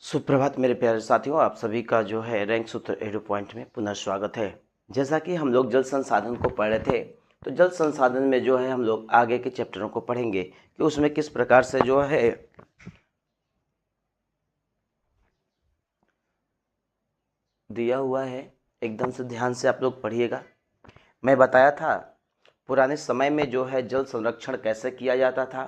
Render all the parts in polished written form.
सुप्रभात मेरे प्यारे साथियों, आप सभी का जो है रैंक सूत्र एडू पॉइंट में पुनः स्वागत है। जैसा कि हम लोग जल संसाधन को पढ़ रहे थे, तो जल संसाधन में जो है हम लोग आगे के चैप्टरों को पढ़ेंगे कि उसमें किस प्रकार से जो है दिया हुआ है। एकदम से ध्यान से आप लोग पढ़िएगा। मैं बताया था पुराने समय में जो है जल संरक्षण कैसे किया जाता था।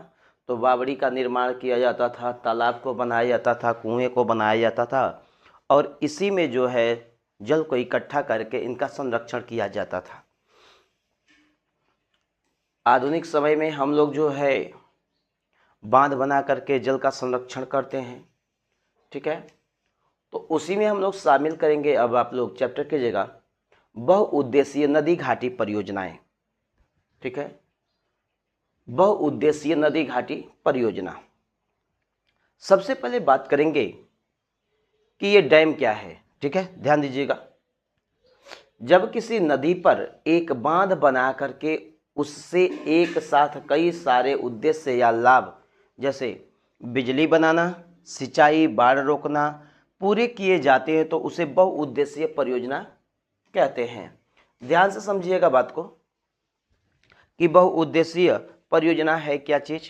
तो बावड़ी का निर्माण किया जाता था, तालाब को बनाया जाता था, कुएं को बनाया जाता था और इसी में जो है जल को इकट्ठा करके इनका संरक्षण किया जाता था। आधुनिक समय में हम लोग जो है बांध बना करके जल का संरक्षण करते हैं, ठीक है। तो उसी में हम लोग शामिल करेंगे अब आप लोग चैप्टर की जगह बहुउद्देशीय नदी घाटी परियोजनाएं, ठीक है। बहुउद्देशीय नदी घाटी परियोजना। सबसे पहले बात करेंगे कि ये डैम क्या है, ठीक है। ध्यान दीजिएगा, जब किसी नदी पर एक बांध बना करके उससे एक साथ कई सारे उद्देश्य या लाभ जैसे बिजली बनाना, सिंचाई, बाढ़ रोकना पूरे किए जाते हैं तो उसे बहुउद्देशीय परियोजना कहते हैं। ध्यान से समझिएगा बात को कि बहुउद्देशीय परियोजना है क्या चीज।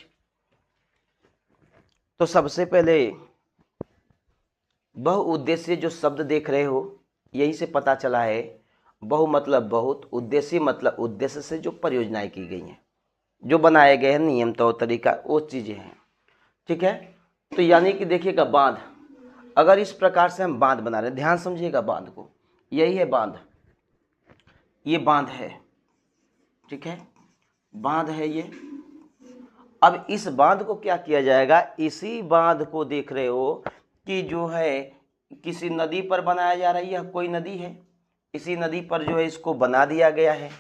तो सबसे पहले बहुउद्देशीय जो शब्द देख रहे हो यही से पता चला है। बहु मतलब बहुत, उद्देश्य मतलब उद्देश्य से जो परियोजनाएं की गई हैं, जो बनाए गए हैं नियम तौर तरीका, वो चीजें हैं, ठीक है। तो यानी कि देखिएगा बांध, अगर इस प्रकार से हम बांध बना रहे हैं, ध्यान समझिएगा बांध को, यही है बांध, ये बांध है, ठीक है, बांध है ये। अब इस बांध को क्या किया जाएगा, इसी बांध को देख रहे हो कि जो है किसी नदी पर बनाया जा रहा है, यह कोई नदी है, इसी नदी पर जो है इसको बना दिया गया है।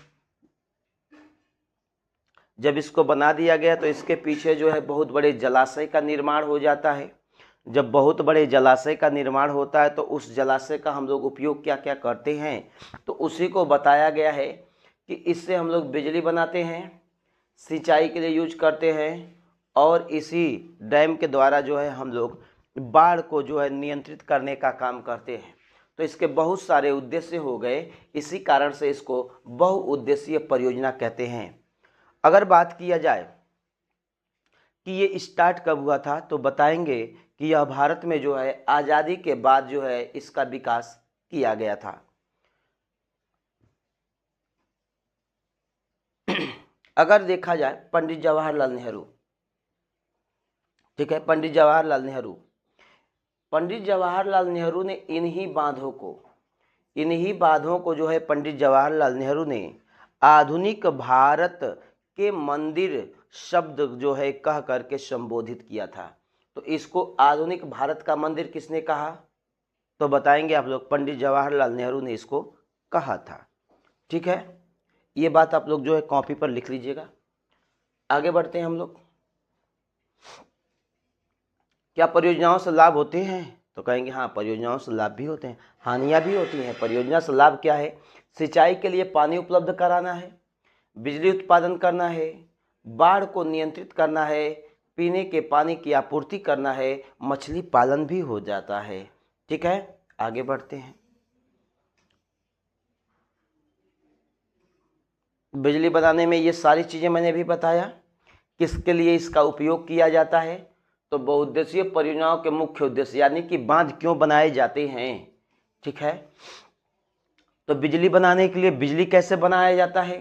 जब इसको बना दिया गया तो इसके पीछे जो है बहुत बड़े जलाशय का निर्माण हो जाता है। जब बहुत बड़े जलाशय का निर्माण होता है तो उस जलाशय का हम लोग उपयोग क्या क्या करते हैं, तो उसी को बताया गया है कि इससे हम लोग बिजली बनाते हैं, सिंचाई के लिए यूज करते हैं और इसी डैम के द्वारा जो है हम लोग बाढ़ को जो है नियंत्रित करने का काम करते हैं। तो इसके बहुत सारे उद्देश्य हो गए, इसी कारण से इसको बहुउद्देशीय परियोजना कहते हैं। अगर बात किया जाए कि ये स्टार्ट कब हुआ था, तो बताएंगे कि यह भारत में जो है आज़ादी के बाद जो है इसका विकास किया गया था। अगर देखा जाए पंडित जवाहरलाल नेहरू, ठीक है, पंडित जवाहरलाल नेहरू ने इन्हीं बांधों को जो है पंडित जवाहरलाल नेहरू ने आधुनिक भारत के मंदिर शब्द जो है कह करके संबोधित किया था। तो इसको आधुनिक भारत का मंदिर किसने कहा, तो बताएंगे आप लोग, पंडित जवाहरलाल नेहरू ने इसको कहा था, ठीक है। ये बात आप लोग जो है कॉपी पर लिख लीजिएगा। आगे बढ़ते हैं हम लोग। क्या परियोजनाओं से लाभ होते हैं, तो कहेंगे हाँ, परियोजनाओं से लाभ भी होते हैं, हानियां भी होती हैं। परियोजना से लाभ क्या है, सिंचाई के लिए पानी उपलब्ध कराना है, बिजली उत्पादन करना है, बाढ़ को नियंत्रित करना है, पीने के पानी की आपूर्ति करना है, मछली पालन भी हो जाता है, ठीक है। आगे बढ़ते हैं। बिजली बनाने में ये सारी चीजें मैंने भी बताया, किसके लिए इसका उपयोग किया जाता है। तो बहुउद्देशीय परियोजनाओं के मुख्य उद्देश्य यानी कि बांध क्यों बनाए जाते हैं, ठीक है। तो बिजली बनाने के लिए बिजली कैसे बनाया जाता है,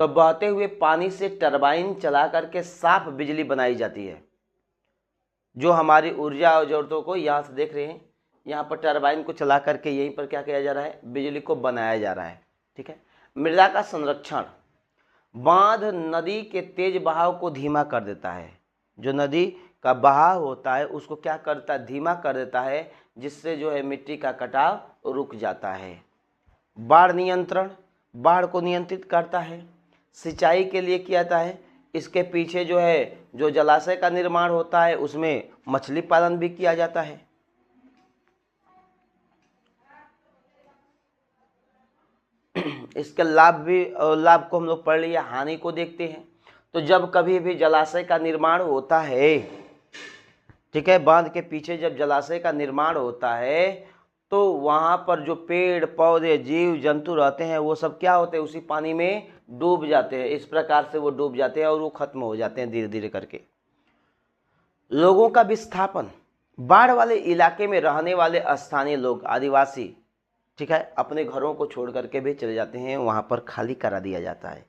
तो बहते हुए पानी से टरबाइन चला करके साफ बिजली बनाई जाती है। जो हमारी ऊर्जा और जरूरतों को, यहाँ से देख रहे हैं, यहाँ पर टरबाइन को चला करके यहीं पर क्या किया जा रहा है, बिजली को बनाया जा रहा है, ठीक है। मृदा का संरक्षण, बांध नदी के तेज बहाव को धीमा कर देता है। जो नदी का बहाव होता है उसको क्या करता है, धीमा कर देता है, जिससे जो है मिट्टी का कटाव रुक जाता है। बाढ़ नियंत्रण, बाढ़ को नियंत्रित करता है। सिंचाई के लिए किया जाता है, इसके पीछे जो है जो जलाशय का निर्माण होता है उसमें मछली पालन भी किया जाता है। इसके लाभ को हम लोग पढ़ लिया, हानि को देखते हैं। तो जब कभी भी जलाशय का निर्माण होता है ठीक है। बांध के पीछे जब जलाशय का निर्माण होता है तो वहाँ पर जो पेड़ पौधे जीव जंतु रहते हैं वो सब क्या होते हैं, उसी पानी में डूब जाते हैं। इस प्रकार से वो डूब जाते हैं और वो खत्म हो जाते हैं धीरे धीरे करके। लोगों का विस्थापन, बाढ़ वाले इलाके में रहने वाले स्थानीय लोग, आदिवासी, ठीक है, अपने घरों को छोड़ करके भी चले जाते हैं, वहाँ पर खाली करा दिया जाता है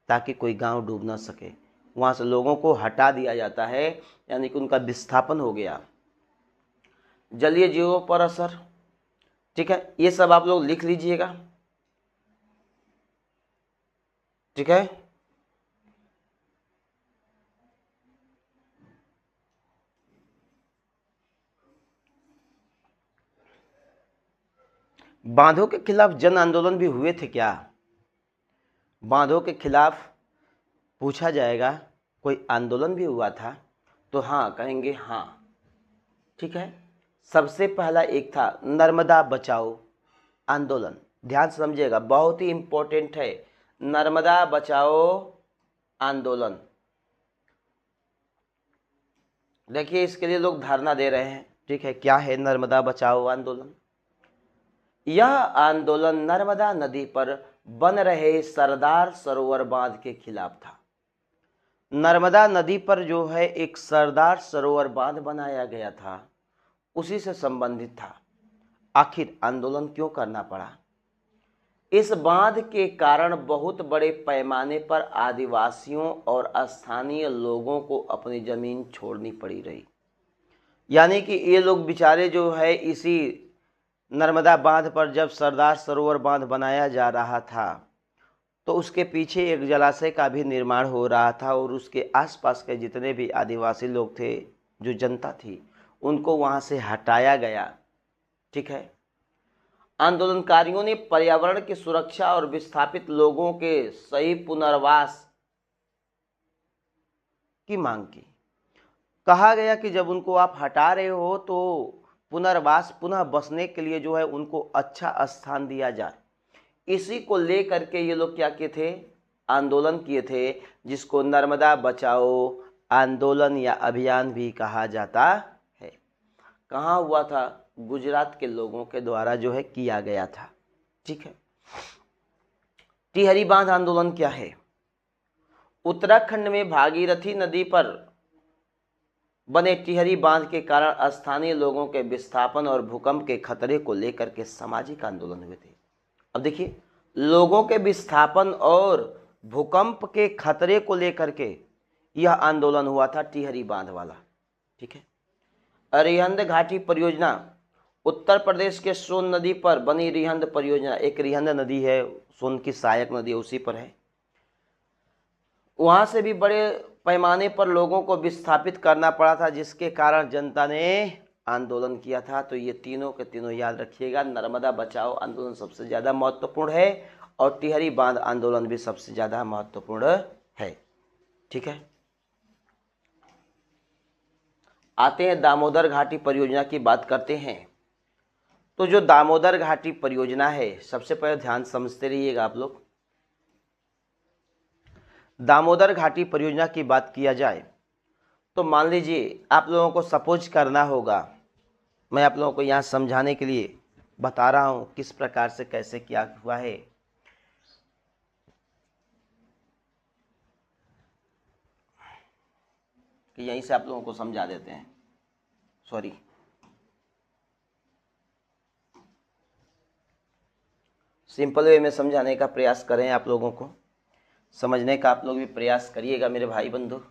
ताकि कोई गांव डूब ना सके। वहाँ से लोगों को हटा दिया जाता है, यानी कि उनका विस्थापन हो गया। जलीय जीवों पर असर, ठीक है, ये सब आप लोग लिख लीजिएगा, ठीक है। बांधों के खिलाफ जन आंदोलन भी हुए थे क्या? बांधों के खिलाफ पूछा जाएगा कोई आंदोलन भी हुआ था तो हाँ कहेंगे हाँ, ठीक है। सबसे पहला एक था नर्मदा बचाओ आंदोलन। ध्यान से समझिएगा, बहुत ही इंपॉर्टेंट है, नर्मदा बचाओ आंदोलन। देखिए इसके लिए लोग धरना दे रहे हैं, ठीक है। क्या है नर्मदा बचाओ आंदोलन? यह आंदोलन नर्मदा नदी पर बन रहे सरदार सरोवर बांध के खिलाफ था। नर्मदा नदी पर जो है एक सरदार सरोवर बांध बनाया गया था, उसी से संबंधित था। आखिर आंदोलन क्यों करना पड़ा? इस बांध के कारण बहुत बड़े पैमाने पर आदिवासियों और स्थानीय लोगों को अपनी जमीन छोड़नी पड़ी रही। यानी कि ये लोग बेचारे जो है इसी नर्मदा बांध पर जब सरदार सरोवर बांध बनाया जा रहा था तो उसके पीछे एक जलाशय का भी निर्माण हो रहा था और उसके आसपास के जितने भी आदिवासी लोग थे, जो जनता थी, उनको वहां से हटाया गया, ठीक है। आंदोलनकारियों ने पर्यावरण की सुरक्षा और विस्थापित लोगों के सही पुनर्वास की मांग की। कहा गया कि जब उनको आप हटा रहे हो तो पुनर्वास, पुनः बसने के लिए जो है उनको अच्छा स्थान दिया जाए। इसी को लेकर के ये लोग क्या किए थे, आंदोलन किए थे, जिसको नर्मदा बचाओ आंदोलन या अभियान भी कहा जाता है। कहाँ हुआ था? गुजरात के लोगों के द्वारा जो है किया गया था, ठीक है। टिहरी बांध आंदोलन क्या है? उत्तराखंड में भागीरथी नदी पर बने टिहरी बांध के कारण स्थानीय लोगों के विस्थापन और भूकंप के खतरे को लेकर के सामाजिक आंदोलन हुए थे। अब देखिए, लोगों के विस्थापन और भूकंप के खतरे को लेकर के यह आंदोलन हुआ था टिहरी बांध वाला, ठीक है। रिहंद घाटी परियोजना, उत्तर प्रदेश के सोन नदी पर बनी रिहंद परियोजना, एक रिहंद नदी है, सोन की सहायक नदी है, उसी पर है। वहां से भी बड़े पैमाने पर लोगों को विस्थापित करना पड़ा था, जिसके कारण जनता ने आंदोलन किया था। तो ये तीनों के तीनों याद रखिएगा, नर्मदा बचाओ आंदोलन सबसे ज़्यादा महत्वपूर्ण है और टिहरी बांध आंदोलन भी सबसे ज़्यादा महत्वपूर्ण है, ठीक है। आते हैं दामोदर घाटी परियोजना की बात करते हैं। तो जो दामोदर घाटी परियोजना है, सबसे पहले ध्यान समझते रहिएगा आप लोग। दामोदर घाटी परियोजना की बात किया जाए तो मान लीजिए आप लोगों को सपोज करना होगा, मैं आप लोगों को यहाँ समझाने के लिए बता रहा हूँ किस प्रकार से कैसे क्या हुआ है। कि यहीं से आप लोगों को समझा देते हैं, सॉरी। सिंपल वे में समझाने का प्रयास करें, आप लोगों को समझने का आप लोग भी प्रयास करिएगा मेरे भाई बंधु।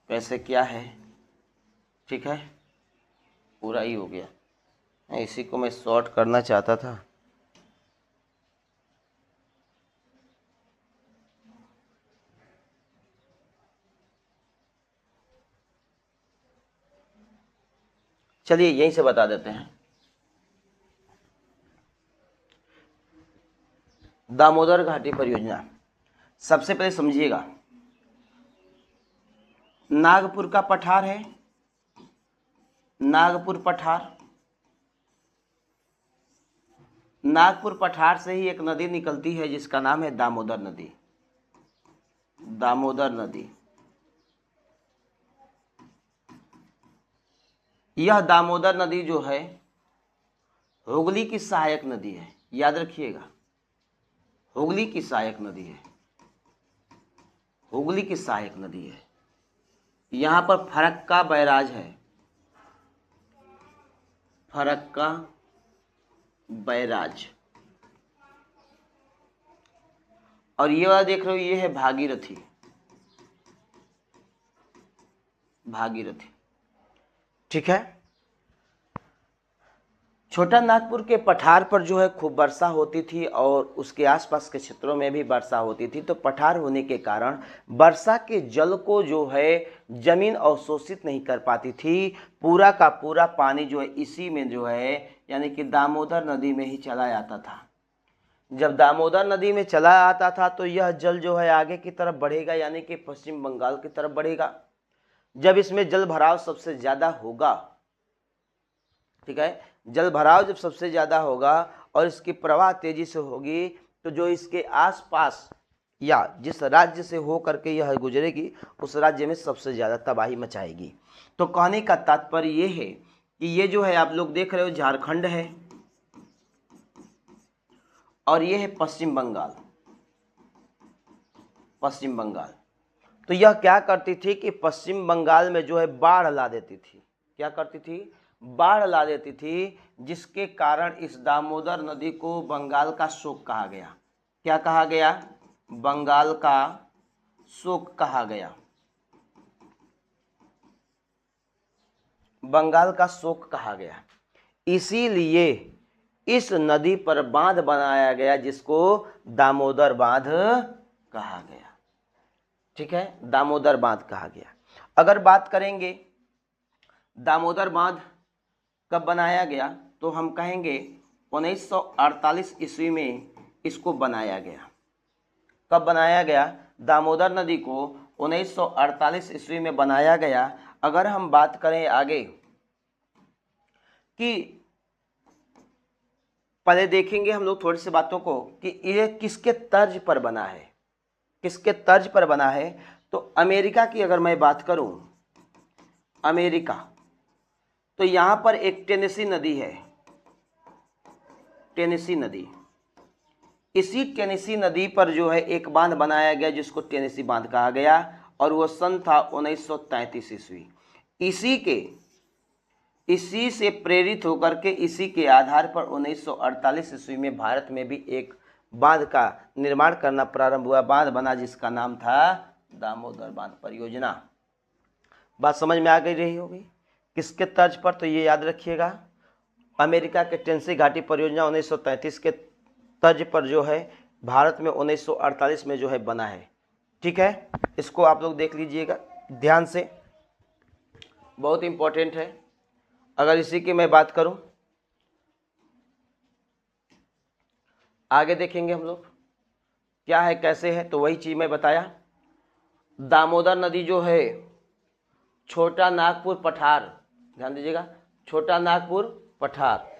कैसे क्या है, ठीक है। पूरा ही हो गया, इसी को मैं शॉर्ट करना चाहता था। चलिए यहीं से बता देते हैं। दामोदर घाटी परियोजना, सबसे पहले समझिएगा, नागपुर का पठार है, नागपुर पठार, नागपुर पठार से ही एक नदी निकलती है जिसका नाम है दामोदर नदी। दामोदर नदी। यह दामोदर नदी जो है हुगली की सहायक नदी है, याद रखिएगा, हुगली की सहायक नदी है, हुगली की सहायक नदी है। यहां पर फरक्का बैराज है, फरक्का बैराज। और ये वाला देख रहे हो, ये है भागीरथी, भागीरथी, ठीक है। छोटा नागपुर के पठार पर जो है खूब वर्षा होती थी और उसके आसपास के क्षेत्रों में भी वर्षा होती थी। तो पठार होने के कारण वर्षा के जल को जो है जमीन अवशोषित नहीं कर पाती थी। पूरा का पूरा पानी जो है इसी में जो है यानी कि दामोदर नदी में ही चला जाता था। जब दामोदर नदी में चला आता था तो यह जल जो है आगे की तरफ बढ़ेगा, यानी कि पश्चिम बंगाल की तरफ बढ़ेगा। जब इसमें जल भराव सबसे ज़्यादा होगा, ठीक है, जल भराव जब सबसे ज़्यादा होगा और इसकी प्रवाह तेजी से होगी तो जो इसके आसपास या जिस राज्य से हो करके यह गुजरेगी उस राज्य में सबसे ज़्यादा तबाही मचाएगी। तो कहने का तात्पर्य ये है कि ये जो है आप लोग देख रहे हो झारखंड है और ये है पश्चिम बंगाल, पश्चिम बंगाल। तो यह क्या करती थी कि पश्चिम बंगाल में जो है बाढ़ ला देती थी। क्या करती थी? बाढ़ ला देती थी, जिसके कारण इस दामोदर नदी को बंगाल का शोक कहा गया। क्या कहा गया? बंगाल का शोक कहा गया, बंगाल का शोक कहा गया। इसीलिए इस नदी पर बांध बनाया गया जिसको दामोदर बांध कहा गया, ठीक है, दामोदर बांध कहा गया। अगर बात करेंगे दामोदर बांध कब बनाया गया तो हम कहेंगे 1948 ईस्वी में इसको बनाया गया। कब बनाया गया? दामोदर नदी को 1948 ईस्वी में बनाया गया। अगर हम बात करें आगे कि पहले देखेंगे हम लोग थोड़ी सी बातों को कि ये किसके तर्ज पर बना है, किसके तर्ज पर बना है। तो अमेरिका की अगर मैं बात करूं, अमेरिका, तो यहां पर एक टेनेसी नदी है, टेनेसी नदी। इसी टेनेसी नदी पर जो है एक बांध बनाया गया जिसको टेनेसी बांध कहा गया और वो सन था 1933 ईस्वी। इसी से प्रेरित होकर के इसी के आधार पर 1948 ईस्वी में भारत में भी एक बांध का निर्माण करना प्रारंभ हुआ। बांध बना जिसका नाम था दामोदर बांध परियोजना। बात समझ में आ गई रही होगी किसके तर्ज पर? तो ये याद रखिएगा, अमेरिका के टेनेसी घाटी परियोजना 1933 के तर्ज पर जो है भारत में 1948 में जो है बना है, ठीक है। इसको आप लोग देख लीजिएगा ध्यान से, बहुत इंपॉर्टेंट है। अगर इसी की मैं बात करूं, आगे देखेंगे हम लोग क्या है कैसे है, तो वही चीज मैं बताया। दामोदर नदी जो है छोटा नागपुर पठार, ध्यान दीजिएगा, छोटा नागपुर पठार,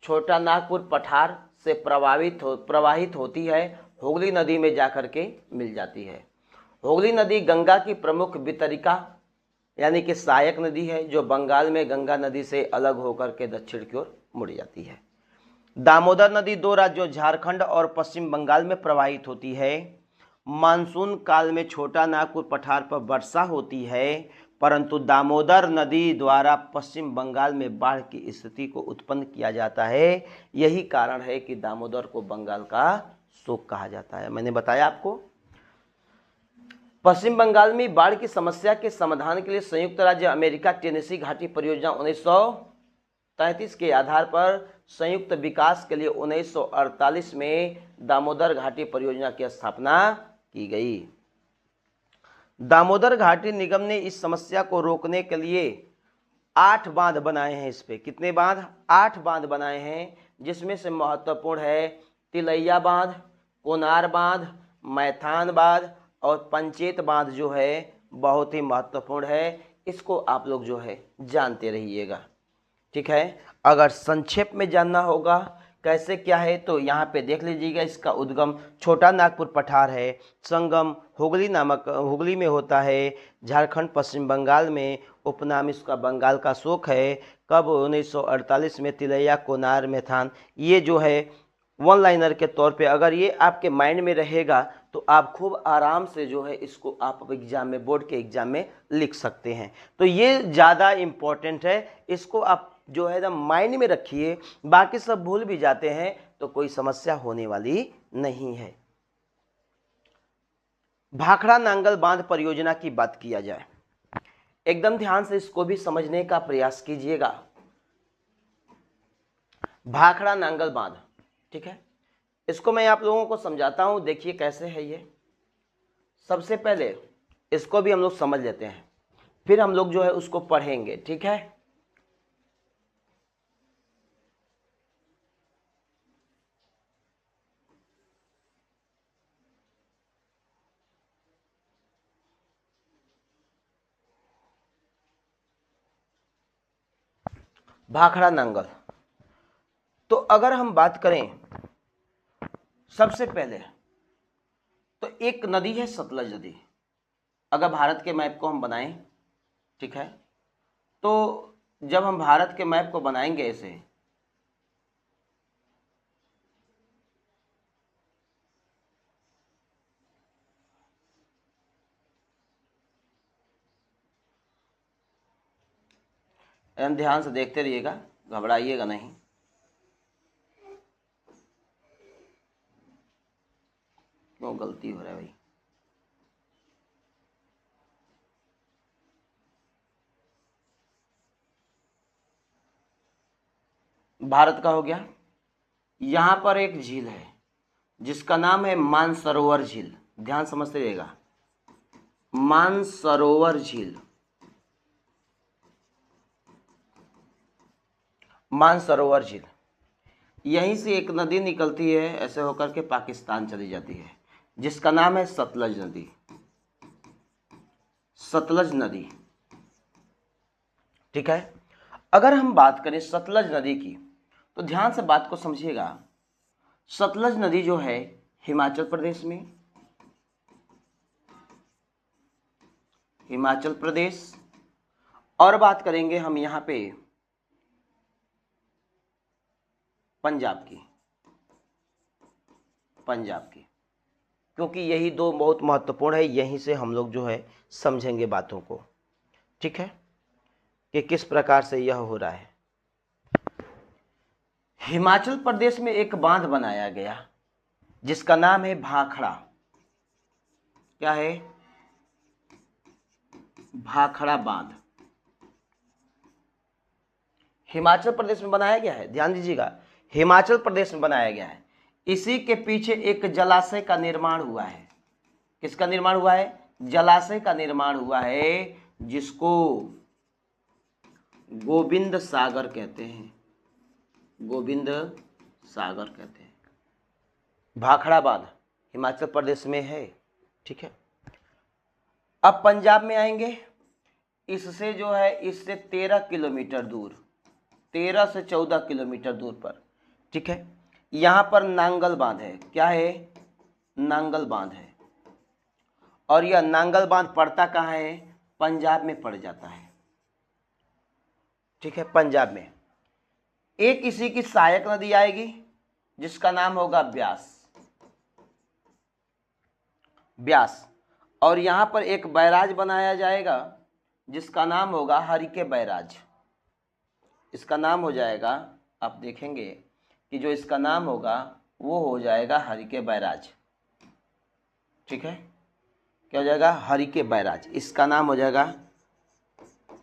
छोटा नागपुर पठार से प्रवाहित होती है, हुगली नदी में जाकर के मिल जाती है। हुगली नदी गंगा की प्रमुख वितरिका यानी कि सहायक नदी है जो बंगाल में गंगा नदी से अलग होकर के दक्षिण की ओर मुड़ जाती है। दामोदर नदी दो राज्यों झारखंड और पश्चिम बंगाल में प्रवाहित होती है। मानसून काल में छोटा नागपुर पठार पर वर्षा होती है, परंतु दामोदर नदी द्वारा पश्चिम बंगाल में बाढ़ की स्थिति को उत्पन्न किया जाता है। यही कारण है कि दामोदर को बंगाल का शोक कहा जाता है। मैंने बताया आपको। पश्चिम बंगाल में बाढ़ की समस्या के समाधान के लिए संयुक्त राज्य अमेरिका टेनेसी घाटी परियोजना 1933 के आधार पर संयुक्त विकास के लिए 1948 में दामोदर घाटी परियोजना की स्थापना की गई। दामोदर घाटी निगम ने इस समस्या को रोकने के लिए 8 बांध बनाए हैं। इस पे कितने बांध? 8 बांध बनाए हैं, जिसमें से महत्वपूर्ण है तिलैया बांध, कोनार बांध, मैथान बांध और पंचेत बांध जो है बहुत ही महत्वपूर्ण है। इसको आप लोग जो है जानते रहिएगा, ठीक है। अगर संक्षेप में जानना होगा कैसे क्या है, तो यहाँ पे देख लीजिएगा। इसका उद्गम छोटा नागपुर पठार है, संगम हुगली में होता है, झारखंड पश्चिम बंगाल में, उपनाम इसका बंगाल का शोक है। कब? 1948 में तिलैया कोनार में था। ये जो है वन लाइनर के तौर पे अगर ये आपके माइंड में रहेगा तो आप खूब आराम से जो है इसको आप एग्जाम में, बोर्ड के एग्जाम में लिख सकते हैं। तो ये ज़्यादा इम्पोर्टेंट है, इसको आप जो है ना माइंड में रखिए। बाकी सब भूल भी जाते हैं तो कोई समस्या होने वाली नहीं है। भाखड़ा नांगल बांध परियोजना की बात किया जाए, एकदम ध्यान से इसको भी समझने का प्रयास कीजिएगा। भाखड़ा नांगल बांध, ठीक है, इसको मैं आप लोगों को समझाता हूं, देखिए कैसे है ये। सबसे पहले इसको भी हम लोग समझ लेते हैं, फिर हम लोग जो है उसको पढ़ेंगे, ठीक है। भाखड़ा नांगल, तो अगर हम बात करें सबसे पहले तो एक नदी है सतलज नदी। अगर भारत के मैप को हम बनाएं, ठीक है, तो जब हम भारत के मैप को बनाएंगे ऐसे, ध्यान से देखते रहिएगा, घबराइएगा नहीं। क्यों गलती हो रहा है भाई? भारत का हो गया। यहां पर एक झील है जिसका नाम है मानसरोवर झील, ध्यान समझते रहिएगा, मानसरोवर झील। मानसरोवर झील, यहीं से एक नदी निकलती है ऐसे होकर के पाकिस्तान चली जाती है, जिसका नाम है सतलज नदी। सतलज नदी, ठीक है। अगर हम बात करें सतलज नदी की तो ध्यान से बात को समझिएगा। सतलज नदी जो है हिमाचल प्रदेश में, हिमाचल प्रदेश, और बात करेंगे हम यहां पे पंजाब की, पंजाब की, क्योंकि यही दो बहुत महत्वपूर्ण है, यहीं से हम लोग जो है समझेंगे बातों को, ठीक है, कि किस प्रकार से यह हो रहा है। हिमाचल प्रदेश में एक बांध बनाया गया जिसका नाम है भाखड़ा। क्या है? भाखड़ा बांध हिमाचल प्रदेश में बनाया गया है, ध्यान दीजिएगा, हिमाचल प्रदेश में बनाया गया है। इसी के पीछे एक जलाशय का निर्माण हुआ है। किसका निर्माण हुआ है? जलाशय का निर्माण हुआ है, जिसको गोविंद सागर कहते हैं, गोविंद सागर कहते हैं। भाखड़ा बांध हिमाचल प्रदेश में है, ठीक है। अब पंजाब में आएंगे, इससे जो है इससे 13 किलोमीटर दूर, 13 से 14 किलोमीटर दूर पर, ठीक है, यहां पर नांगल बांध है। क्या है? नांगल बांध है। और यह नांगल बांध पड़ता कहाँ है? पंजाब में पड़ जाता है, ठीक है, पंजाब में। एक इसी की सहायक नदी आएगी जिसका नाम होगा ब्यास, ब्यास। और यहां पर एक बैराज बनाया जाएगा जिसका नाम होगा हरिके बैराज। इसका नाम हो जाएगा, आप देखेंगे कि जो इसका नाम होगा वो हो जाएगा हरिके बैराज, ठीक है। क्या हो जाएगा? हरिके बैराज। इसका नाम हो जाएगा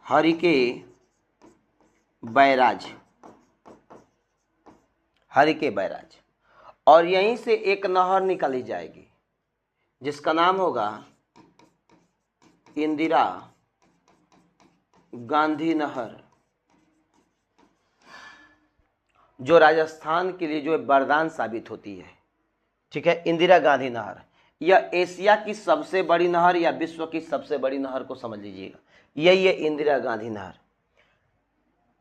हरिके बैराज, हरिके बैराज। और यहीं से एक नहर निकाली जाएगी जिसका नाम होगा इंदिरा गांधी नहर, जो राजस्थान के लिए जो वरदान साबित होती है, ठीक है। इंदिरा गांधी नहर, यह एशिया की सबसे बड़ी नहर या विश्व की सबसे बड़ी नहर को समझ लीजिएगा, यही है इंदिरा गांधी नहर।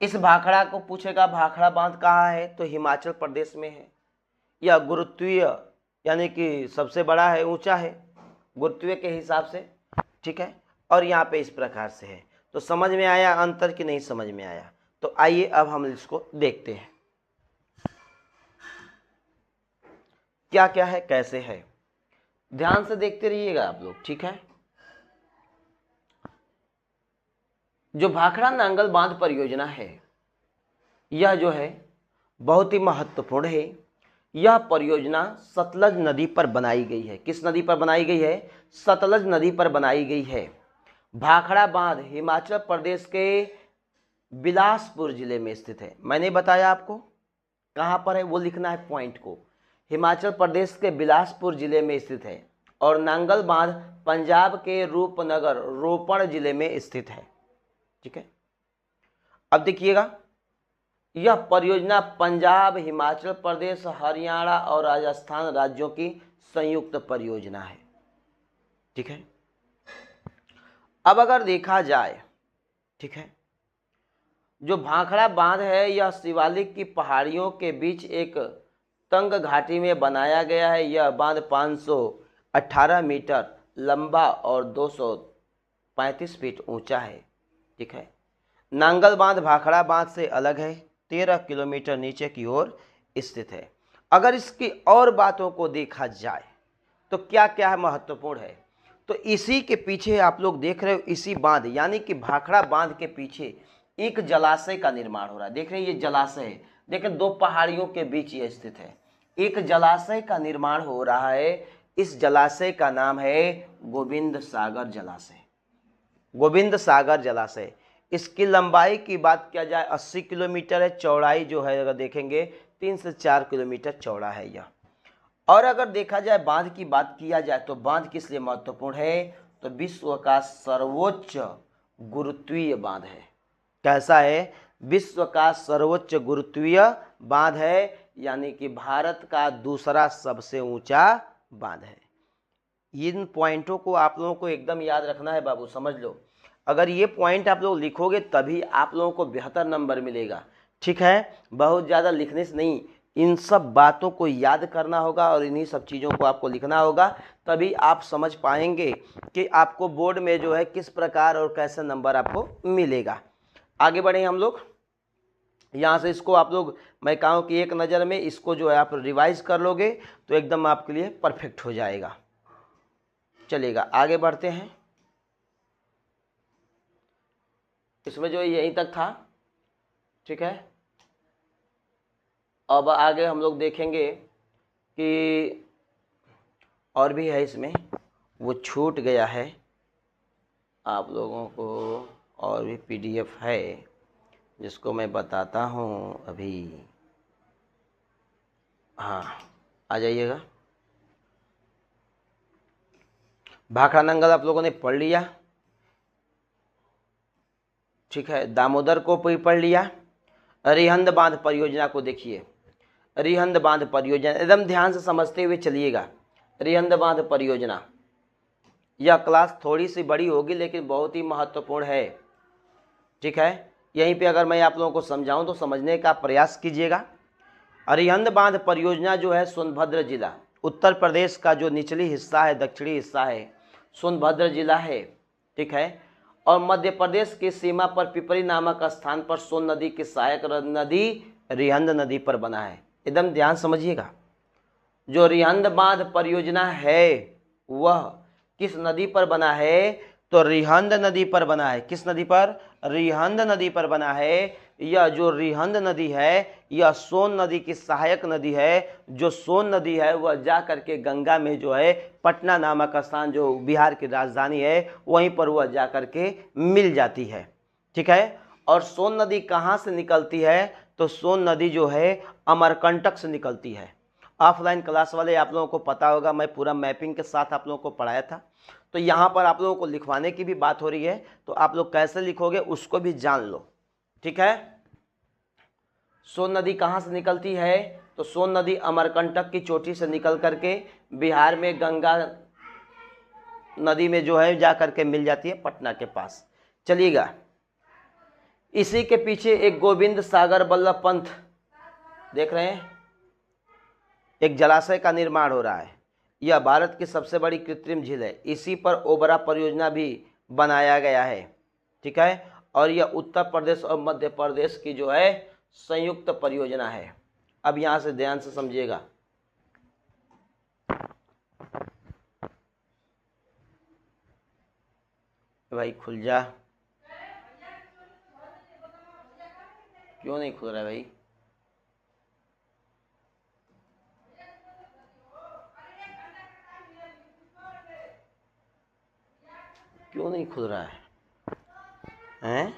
इस भाखड़ा को पूछेगा भाखड़ा बांध कहाँ है, तो हिमाचल प्रदेश में है। यह गुरुत्वीय यानी कि सबसे बड़ा है, ऊंचा है गुरुत्वीय के हिसाब से, ठीक है। और यहाँ पे इस प्रकार से है। तो समझ में आया अंतर कि नहीं समझ में आया? तो आइए अब हम इसको देखते हैं क्या क्या है, कैसे है। ध्यान से देखते रहिएगा आप लोग, ठीक है। जो भाखड़ा नांगल बांध परियोजना है, यह जो है बहुत ही महत्वपूर्ण है। यह परियोजना सतलज नदी पर बनाई गई है। किस नदी पर बनाई गई है? सतलज नदी पर बनाई गई है। भाखड़ा बांध हिमाचल प्रदेश के बिलासपुर जिले में स्थित है। मैंने बताया आपको कहाँ पर है, वो लिखना है पॉइंट को। हिमाचल प्रदेश के बिलासपुर जिले में स्थित है। और नांगल बांध पंजाब के रूपनगर रोपड़ जिले में स्थित है, ठीक है। अब देखिएगा, यह परियोजना पंजाब, हिमाचल प्रदेश, हरियाणा और राजस्थान राज्यों की संयुक्त परियोजना है, ठीक है। अब अगर देखा जाए, ठीक है, जो भाखड़ा बांध है यह शिवालिक की पहाड़ियों के बीच एक तंग घाटी में बनाया गया है। यह बांध 518 मीटर लंबा और 235 फीट ऊंचा है, ठीक है। नांगल बांध भाखड़ा बांध से अलग है, 13 किलोमीटर नीचे की ओर स्थित है। अगर इसकी और बातों को देखा जाए तो क्या क्या है महत्वपूर्ण है, तो इसी के पीछे आप लोग देख रहे हो, इसी बांध यानी कि भाखड़ा बांध के पीछे एक जलाशय का निर्माण हो रहा है। देख रहे हैं, ये जलाशय है, देखें दो पहाड़ियों के बीच ये स्थित है। एक जलाशय का निर्माण हो रहा है। इस जलाशय का नाम है गोविंद सागर जलाशय। गोविंद सागर जलाशय। इसकी लंबाई की बात किया जाए 80 किलोमीटर है, चौड़ाई जो है अगर देखेंगे 3 से 4 किलोमीटर चौड़ा है यह। और अगर देखा जाए बांध की बात किया जाए तो बांध किस लिए महत्वपूर्ण है, तो विश्व का सर्वोच्च गुरुत्वीय बांध है। कैसा है? विश्व का सर्वोच्च गुरुत्वीय बांध है, यानी कि भारत का दूसरा सबसे ऊंचा बांध है। इन पॉइंटों को आप लोगों को एकदम याद रखना है बाबू, समझ लो। अगर ये पॉइंट आप लोग लिखोगे तभी आप लोगों को बेहतर नंबर मिलेगा, ठीक है। बहुत ज़्यादा लिखने से नहीं, इन सब बातों को याद करना होगा और इन्हीं सब चीज़ों को आपको लिखना होगा, तभी आप समझ पाएंगे कि आपको बोर्ड में जो है किस प्रकार और कैसे नंबर आपको मिलेगा। आगे बढ़े हम लोग। यहाँ से इसको आप लोग, मैं कहूँ कि एक नज़र में इसको जो है आप रिवाइज कर लोगे तो एकदम आपके लिए परफेक्ट हो जाएगा। चलिएगा आगे बढ़ते हैं। इसमें जो यहीं तक था, ठीक है। अब आगे हम लोग देखेंगे कि और भी है इसमें, वो छूट गया है आप लोगों को, और भी पीडीएफ है जिसको मैं बताता हूँ अभी। हाँ, आ जाइएगा। भाखड़ा नांगल आप लोगों ने पढ़ लिया, ठीक है। दामोदर को भी पढ़ लिया। रिहंद बांध परियोजना को देखिए। रिहंद बांध परियोजना एकदम ध्यान से समझते हुए चलिएगा। रिहंद बांध परियोजना, यह क्लास थोड़ी सी बड़ी होगी लेकिन बहुत ही महत्वपूर्ण है, ठीक है। यहीं पे अगर मैं आप लोगों को समझाऊं तो समझने का प्रयास कीजिएगा। रिहंद बांध परियोजना जो है सोनभद्र जिला, उत्तर प्रदेश का जो निचली हिस्सा है, दक्षिणी हिस्सा है, सोनभद्र जिला है, ठीक है। और मध्य प्रदेश की सीमा पर पिपरी नामक स्थान पर सोन नदी की सहायक नदी रिहंद नदी पर बना है। एकदम ध्यान समझिएगा। जो रिहंद बांध परियोजना है वह किस नदी पर बना है, तो रिहंद नदी पर बना है। किस नदी पर? रिहंद नदी पर बना है। यह जो रिहंद नदी है यह सोन नदी की सहायक नदी है। जो सोन नदी है वह जा करके गंगा में जो है पटना नामक स्थान जो बिहार की राजधानी है वहीं पर वह जा करके मिल जाती है, ठीक है। और सोन नदी कहाँ से निकलती है, तो सोन नदी जो है अमरकंटक से निकलती है। ऑफलाइन क्लास वाले आप लोगों को पता होगा, मैं पूरा मैपिंग के साथ आप लोगों को पढ़ाया था। तो यहाँ पर आप लोगों को लिखवाने की भी बात हो रही है, तो आप लोग कैसे लिखोगे उसको भी जान लो, ठीक है। सोन नदी कहाँ से निकलती है, तो सोन नदी अमरकंटक की चोटी से निकल करके बिहार में गंगा नदी में जो है जा करके मिल जाती है पटना के पास। चलिएगा, इसी के पीछे एक गोविंद सागर बल्लभ पंत, देख रहे हैं, एक जलाशय का निर्माण हो रहा है। यह भारत की सबसे बड़ी कृत्रिम झील है। इसी पर ओबरा परियोजना भी बनाया गया है, ठीक है। और यह उत्तर प्रदेश और मध्य प्रदेश की जो है संयुक्त परियोजना है। अब यहां से ध्यान से समझिएगा। भाई खुल जा, क्यों नहीं खुल रहा है भाई? क्यों नहीं खुल रहा है? हैं?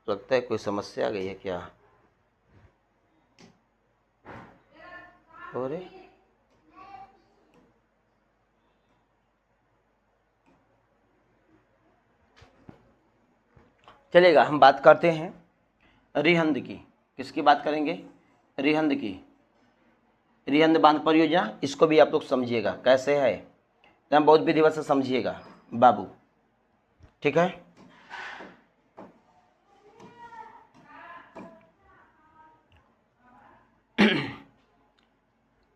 लगता है कोई समस्या आ गई है क्या? हो रे, चलेगा, हम बात करते हैं रिहंद की। किसकी बात करेंगे? रिहंद की। रिहंद बांध परियोजना, इसको भी आप लोग समझिएगा कैसे है, तो बहुत विधिवत से समझिएगा बाबू, ठीक है।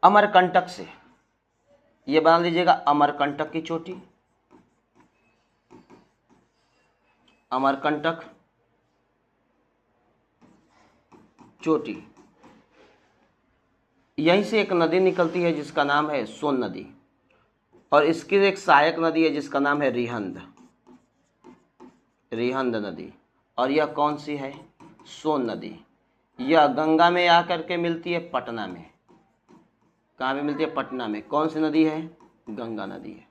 अमरकंटक से ये बना लीजिएगा, अमरकंटक की चोटी, अमरकंटक चोटी। यहीं से एक नदी निकलती है जिसका नाम है सोन नदी, और इसकी एक सहायक नदी है जिसका नाम है रिहंद, रिहंद नदी। और यह कौन सी है? सोन नदी। यह गंगा में आकर के मिलती है पटना में। कहाँ पे मिलती है? पटना में। कौन सी नदी है? गंगा नदी है,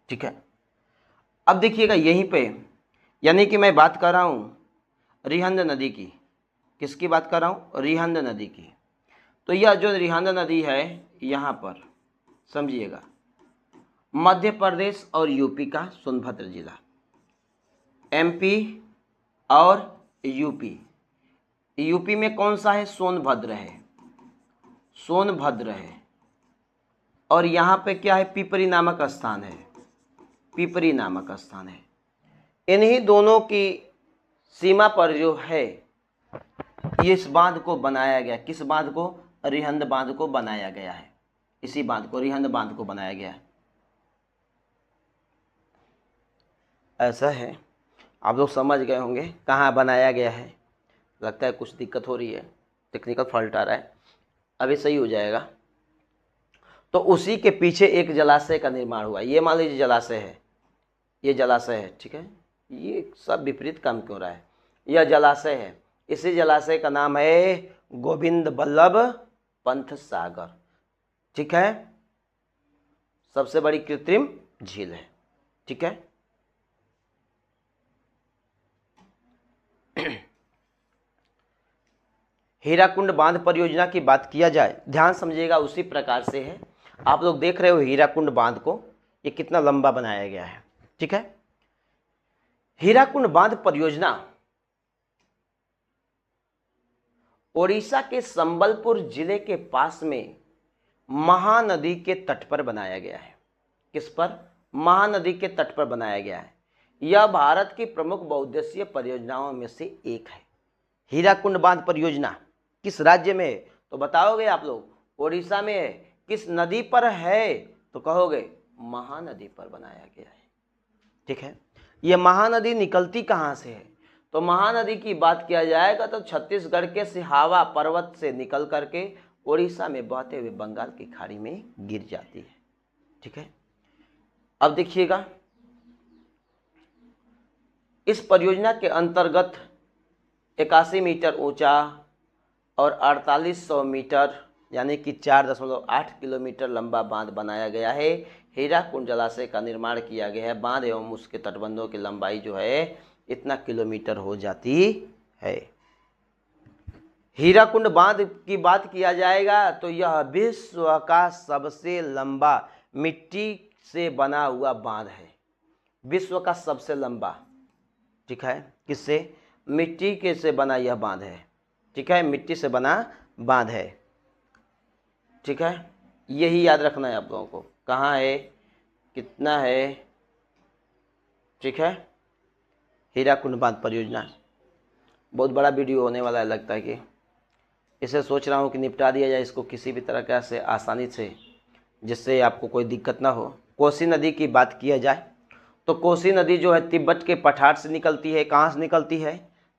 ठीक है। अब देखिएगा यहीं पे, यानी कि मैं बात कर रहा हूँ रिहंद नदी की। किसकी बात कर रहा हूँ? रिहंद नदी की। तो यह जो रिहंद नदी है, यहाँ पर समझिएगा, मध्य प्रदेश और यूपी का सोनभद्र जिला, एमपी और यूपी। यूपी में कौन सा है? सोनभद्र है, सोनभद्र है। और यहाँ पे क्या है? पिपरी नामक स्थान है, पिपरी नामक स्थान है। इन्हीं दोनों की सीमा पर जो है इस बांध को बनाया गया। किस बांध को? रिहंद बांध को बनाया गया है। इसी बांध को, रिहंद बांध को बनाया गया है। ऐसा है, आप लोग समझ गए होंगे कहाँ बनाया गया है। लगता है कुछ दिक्कत हो रही है, टेक्निकल फॉल्ट आ रहा है, अभी सही हो जाएगा। तो उसी के पीछे एक जलाशय का निर्माण हुआ। ये मान लीजिए जलाशय है, ये जलाशय है, ठीक है। ये सब विपरीत काम क्यों रहा है? यह जलाशय है, इसी जलाशय का नाम है गोविंद बल्लभ पंत सागर, ठीक है। सबसे बड़ी कृत्रिम झील है, ठीक है। हीराकुंड बांध परियोजना की बात किया जाए, ध्यान समझिएगा, उसी प्रकार से है। आप लोग देख रहे हो हीराकुंड बांध को, ये कितना लंबा बनाया गया है, ठीक है। हीराकुंड बांध परियोजना ओडिशा के संबलपुर जिले के पास में महानदी के तट पर बनाया गया है। किस पर? महानदी के तट पर बनाया गया है। यह भारत की प्रमुख बहुउद्देशीय परियोजनाओं में से एक है। हीराकुंड बांध परियोजना किस राज्य में है? तो बताओगे आप लोग, ओडिशा में है। किस नदी पर है? तो कहोगे महानदी पर बनाया गया है, ठीक है। यह महानदी निकलती कहाँ से है? तो महानदी की बात किया जाएगा तो छत्तीसगढ़ के सिहावा पर्वत से निकल करके ओडिशा में बहते हुए बंगाल की खाड़ी में गिर जाती है, ठीक है। अब देखिएगा, इस परियोजना के अंतर्गत 81 मीटर ऊंचा और 4800 मीटर यानी कि 4.8 किलोमीटर लंबा बांध बनाया गया है। हीराकुंड जलाशय का निर्माण किया गया है। बांध एवं उसके तटबंधों की लंबाई जो है इतना किलोमीटर हो जाती है। हीराकुंड बांध की बात किया जाएगा तो यह विश्व का सबसे लंबा मिट्टी से बना हुआ बांध है। विश्व का सबसे लंबा, ठीक है। किससे? मिट्टी के से बना यह बांध है, ठीक है। मिट्टी से बना बांध है, ठीक है। यही याद रखना है आप लोगों को। कहाँ है? कितना है, ठीक है। हीराकुंड बांध परियोजना बहुत बड़ा वीडियो होने वाला है, लगता है कि इसे सोच रहा हूँ कि निपटा दिया जाए इसको किसी भी तरह का से आसानी से, जिससे आपको कोई दिक्कत ना हो। कोसी नदी की बात किया जाए तो कोसी नदी जो है तिब्बत के पठार से निकलती है। कहाँ से निकलती है?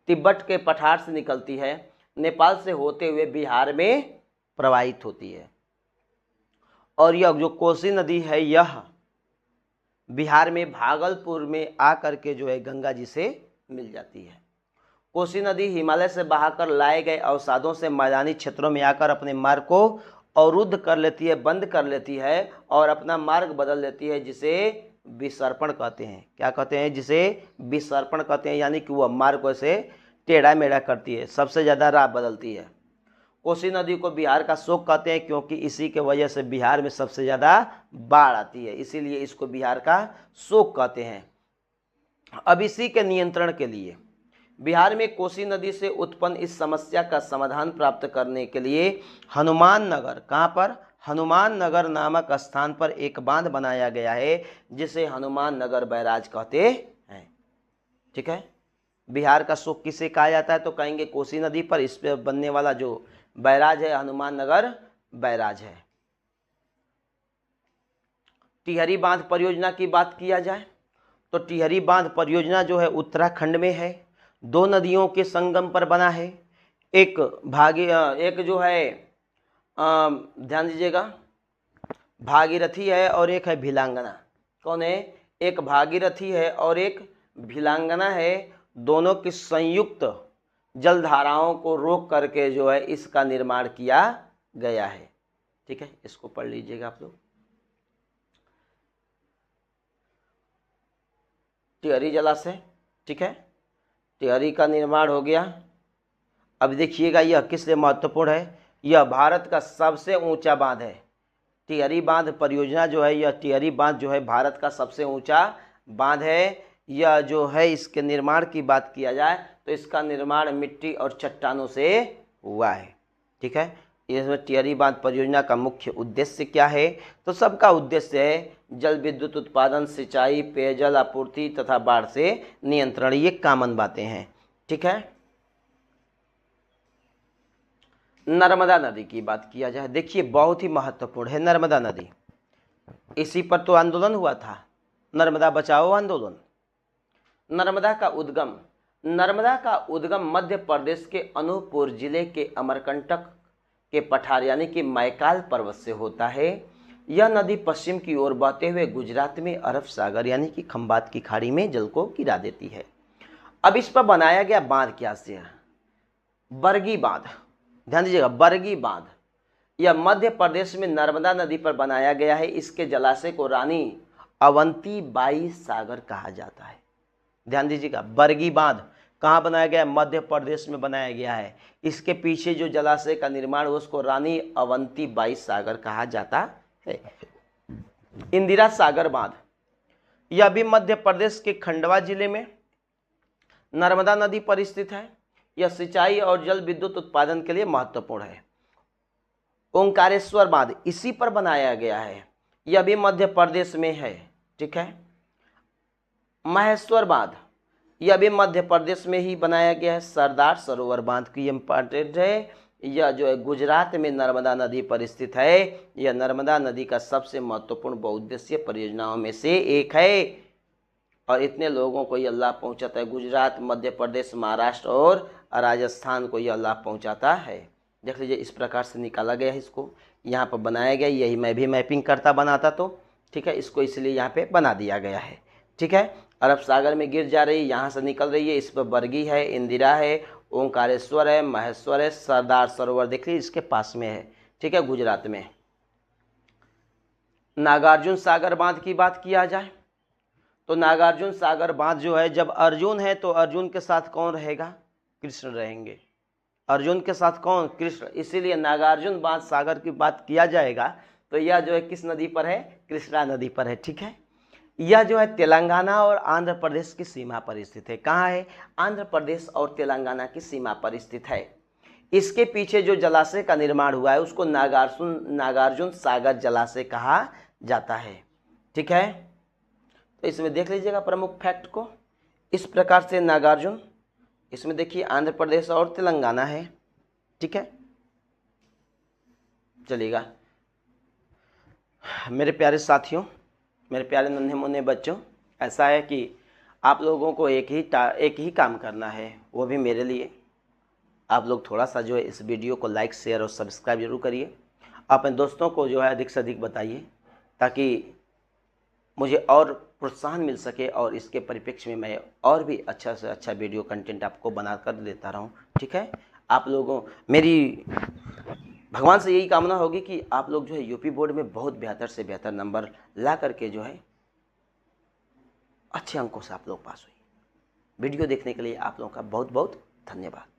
तिब्बत के पठार से निकलती है, नेपाल से होते हुए बिहार में प्रवाहित होती है। और यह जो कोसी नदी है यह बिहार में भागलपुर में आकर के जो है गंगा जी से मिल जाती है। कोसी नदी हिमालय से बहाकर लाए गए अवसादों से मैदानी क्षेत्रों में आकर अपने मार्ग को अवरुद्ध कर लेती है, बंद कर लेती है और अपना मार्ग बदल लेती है, जिसे विसर्पण कहते हैं। क्या कहते हैं? जिसे विसर्पण कहते हैं, यानी कि वह मार्ग को ऐसे टेढ़ा मेढ़ा करती है, सबसे ज़्यादा राह बदलती है। कोसी नदी को बिहार का शोक कहते हैं, क्योंकि इसी के वजह से बिहार में सबसे ज़्यादा बाढ़ आती है, इसीलिए इसको बिहार का शोक कहते हैं। अब इसी के नियंत्रण के लिए बिहार में कोसी नदी से उत्पन्न इस समस्या का समाधान प्राप्त करने के लिए हनुमान नगर, कहाँ पर? हनुमान नगर नामक स्थान पर एक बांध बनाया गया है, जिसे हनुमान नगर बैराज कहते हैं। ठीक है। बिहार का शोक किसे कहा जाता है? तो कहेंगे कोसी नदी पर इस पे बनने वाला जो बैराज है हनुमान नगर बैराज है। टिहरी बांध परियोजना की बात किया जाए तो टिहरी बांध परियोजना जो है उत्तराखंड में है, दो नदियों के संगम पर बना है। एक जो है ध्यान दीजिएगा, भागीरथी है और एक है भिलांगना। कौन है? एक भागीरथी है और एक भिलांगना है। दोनों की संयुक्त जलधाराओं को रोक करके जो है इसका निर्माण किया गया है। ठीक है, इसको पढ़ लीजिएगा आप लोग। टिहरी जलाशय, ठीक है, टिहरी का निर्माण हो गया। अब देखिएगा यह किस लिए महत्वपूर्ण है। यह भारत का सबसे ऊंचा बांध है। टिहरी बांध परियोजना जो है, यह टिहरी बांध जो है भारत का सबसे ऊंचा बांध है। यह जो है इसके निर्माण की बात किया जाए तो इसका निर्माण मिट्टी और चट्टानों से हुआ है। ठीक है। इसमें टिहरी बांध परियोजना का मुख्य उद्देश्य क्या है? तो सबका उद्देश्य है जल विद्युत उत्पादन, सिंचाई, पेयजल आपूर्ति तथा बाढ़ से नियंत्रण। ये कॉमन बातें हैं। ठीक है। नर्मदा नदी की बात किया जाए, देखिए बहुत ही महत्वपूर्ण है नर्मदा नदी। इसी पर तो आंदोलन हुआ था, नर्मदा बचाओ आंदोलन। नर्मदा का उद्गम मध्य प्रदेश के अनूपपुर जिले के अमरकंटक के पठार यानी कि मैकाल पर्वत से होता है। यह नदी पश्चिम की ओर बहते हुए गुजरात में अरब सागर यानी कि खंबात की खाड़ी में जल को गिरा देती है। अब इस पर बनाया गया बांध क्या से? बरगी बांध। ध्यान दीजिएगा, बरगी बांध यह मध्य प्रदेश में नर्मदा नदी पर बनाया गया है। इसके जलाशय को रानी अवंतीबाई सागर कहा जाता है। ध्यान दीजिएगा, बरगी बांध कहाँ बनाया गया है? मध्य प्रदेश में बनाया गया है। इसके पीछे जो जलाशय का निर्माण हुआ उसको रानी अवंतीबाई सागर कहा जाता है। इंदिरा सागर बांध यह भी मध्य प्रदेश के खंडवा जिले में नर्मदा नदी पर स्थित है। यह सिंचाई और जल विद्युत उत्पादन के लिए महत्वपूर्ण है। ओंकारेश्वर बांध इसी पर बनाया गया है, यह भी मध्य प्रदेश में है। ठीक है। महेश्वर बांध यह भी मध्य प्रदेश में ही बनाया गया है। सरदार सरोवर बांध की इम्पोर्टेंट है, यह जो है गुजरात में नर्मदा नदी पर स्थित है। यह नर्मदा नदी का सबसे महत्वपूर्ण बहुउद्देशीय परियोजनाओं में से एक है और इतने लोगों को यह लाभ पहुंचाता है। गुजरात, मध्य प्रदेश, महाराष्ट्र और राजस्थान को यह लाभ पहुंचाता है। देख लीजिए इस प्रकार से निकाला गया है, इसको यहाँ पर बनाया गया। यही मैं भी मैपिंग करता बनाता तो ठीक है, इसको इसलिए यहाँ पे बना दिया गया है। ठीक है। अरब सागर में गिर जा रही है, यहाँ से निकल रही है। इस पर बरगी है, इंदिरा है, ओंकारेश्वर है, महेश्वर है, सरदार सरोवर देख लीजिए इसके पास में है। ठीक है, गुजरात में। नागार्जुन सागर बांध की बात किया जाए तो नागार्जुन सागर बांध जो है, जब अर्जुन है तो अर्जुन के साथ कौन रहेगा? कृष्ण रहेंगे। अर्जुन के साथ कौन? कृष्ण। इसीलिए नागार्जुन बांध सागर की बात किया जाएगा तो यह जो है किस नदी पर है? कृष्णा नदी पर है। ठीक है। यह जो है तेलंगाना और आंध्र प्रदेश की सीमा पर स्थित है। कहाँ है? आंध्र प्रदेश और तेलंगाना की सीमा पर स्थित है। इसके पीछे जो जलाशय का निर्माण हुआ है उसको नागार्जुन सागर जलाशय कहा जाता है। ठीक है, तो इसमें देख लीजिएगा प्रमुख फैक्ट को। इस प्रकार से नागार्जुन, इसमें देखिए आंध्र प्रदेश और तेलंगाना है। ठीक है, चलिएगा मेरे प्यारे साथियों, मेरे प्यारे नन्हे मुन्ने बच्चों, ऐसा है कि आप लोगों को एक ही काम करना है, वो भी मेरे लिए। आप लोग थोड़ा सा जो है इस वीडियो को लाइक शेयर और सब्सक्राइब जरूर करिए। अपने दोस्तों को जो है अधिक से अधिक बताइए, ताकि मुझे और प्रोत्साहन मिल सके और इसके परिप्रेक्ष्य में मैं और भी अच्छा से अच्छा वीडियो कंटेंट आपको बना कर देता रहूँ। ठीक है, आप लोगों, मेरी भगवान से यही कामना होगी कि आप लोग जो है यूपी बोर्ड में बहुत बेहतर से बेहतर नंबर ला करके जो है अच्छे अंकों से आप लोग पास हुई। वीडियो देखने के लिए आप लोगों का बहुत बहुत धन्यवाद।